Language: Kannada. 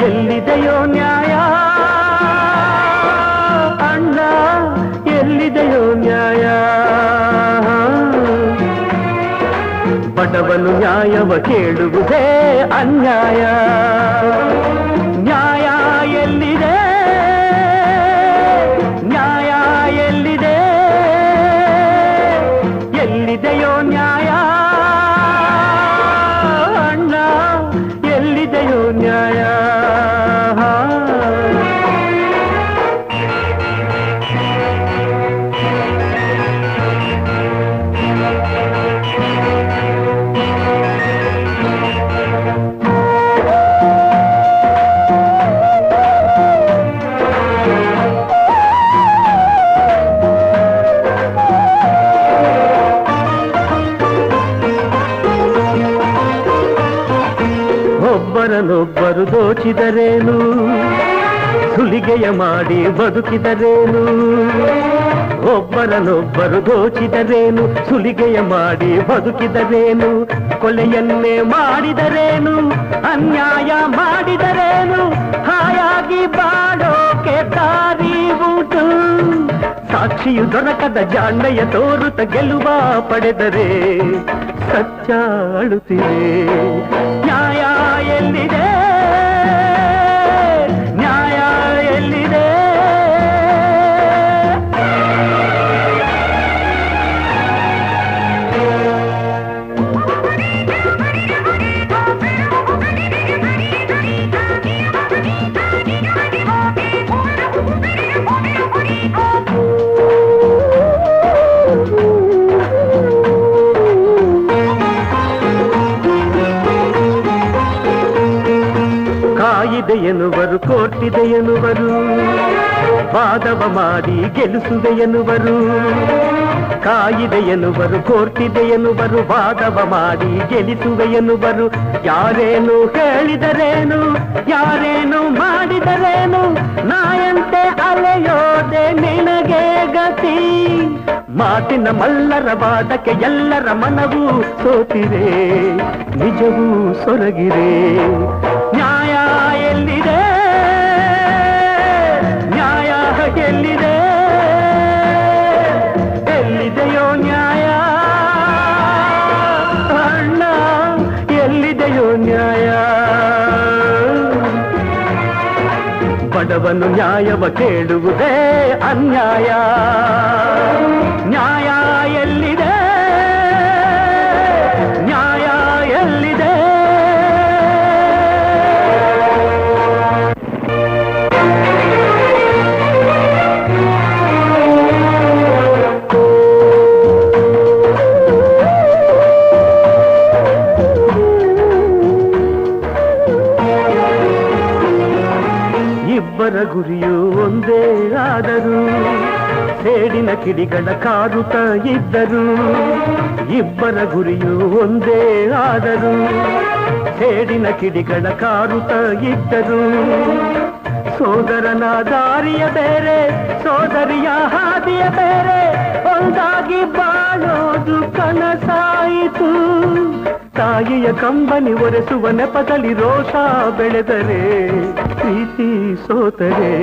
ಎಲ್ಲಿದೆಯೋ ನ್ಯಾಯ ಅಣ್ಣ, ಎಲ್ಲಿದೆಯೋ ನ್ಯಾಯ? ಬಡವನು ನ್ಯಾಯವ ಕೇಳುವುದೇ ಅನ್ಯಾಯ. ನ್ಯಾಯ ಎಲ್ಲಿದೆ? ನ್ಯಾಯ ಎಲ್ಲಿದೆ? ಎಲ್ಲಿದೆಯೋ ನ್ಯಾಯ ಅಣ್ಣ, ಎಲ್ಲಿದೆಯೋ ನ್ಯಾಯ? ಒಬ್ಬರನ್ನೊಬ್ಬರು ದೋಚಿದರೇನು, ಸುಲಿಗೆಯ ಮಾಡಿ ಬದುಕಿದರೇನು? ಒಬ್ಬರನ್ನೊಬ್ಬರು ದೋಚಿದರೇನು, ಸುಲಿಗೆಯ ಮಾಡಿ ಬದುಕಿದರೇನು? ಕೊಲೆಯನ್ನೇ ಮಾಡಿದರೇನು, ಅನ್ಯಾಯ ಮಾಡಿದರೇನು? ಹಾಯಾಗಿ ಬಾಳೋಕೆ ದಾರಿ ಉಂಟು. ಸಾಕ್ಷಿಯು ದೊರಕದ ಜಾಣ್ಮೆಯ ತೋರುತ್ತ ಗೆಲುವ ಪಡೆದರೆ ಸತ್ಯ ಅಳುತ್ತಿದೆ. ನ್ಯಾಯ ಎಲ್ಲಿದೆ? ನ್ಯಾಯ ಎಲ್ಲಿದೆ? ಕಾಯಿದೆ ಎನ್ನುವರು, ಕೋರ್ಟಿದೆ ಎನ್ನುವರು, ವಾದವ ಮಾಡಿ ಗೆಲ್ಲಿಸುವೆ ಎನ್ನುವರು. ಕಾಯಿದೆ ಎನ್ನುವರು, ಕೋರ್ಟಿದೆ ಎನ್ನುವರು, ವಾದವ ಮಾಡಿ ಗೆಲ್ಲಿಸುವೆ ಎನ್ನುವರು. ಯಾರೇನು ಹೇಳಿದರೇನು, ಯಾರೇನು ಮಾಡಿದರೇನು? ನಾಯಂತೆ ಅಲೆಯೋದೆ ನಿನಗೆ ಗತಿ. ಮಾತಿನ ಮಲ್ಲರ ವಾದಕ್ಕೆ ಎಲ್ಲರ ಮನವೂ ಸೋತಿರೆ, ನಿಜವೂ ಸೊರಗಿರೆ. ನ್ಯಾಯ ಎಲ್ಲಿದೆ? ನ್ಯಾಯ ಎಲ್ಲಿದೆ? ಎಲ್ಲಿದೆಯೋ ನ್ಯಾಯ ಅಣ್ಣ, ಎಲ್ಲಿದೆಯೋ ನ್ಯಾಯ? ಬಡವನು ನ್ಯಾಯವ ಕೇಳುವುದೇ ಅನ್ಯಾಯ. ನ್ಯಾಯ ಎಲ್ಲಿದೆ? ನ್ಯಾಯ ಎಲ್ಲಿದೆ? ಇಬ್ಬರ ಗುರಿಯು ಒಂದೇ ಆದರೂ ಸೇಡಿನ ಕಿಡಿಗಳ ಕಾರುತ್ತ ಇದ್ದರು. ಇಬ್ಬರ ಗುರಿಯು ಒಂದೇ ಆದರೂ ಸೇಡಿನ ಕಿಡಿಗಳ ಕಾರುತ್ತ ಇದ್ದರು. ಸೋದರನ ದಾರಿಯ ಬೇರೆ, ಸೋದರಿಯ ಹಾದಿಯ ಬೇರೆ, ಒಂದಾಗಿ ಬಾಳೋದು ಕನಸಾಯಿತು. ತಾಯಿಯ ಕಂಬನಿ ಒರೆಸುವ ನೆಪದಲ್ಲಿ ರೋಷ ಬೆಳೆದರೆ ಪ್ರೀತಿ ಸೋತರೆ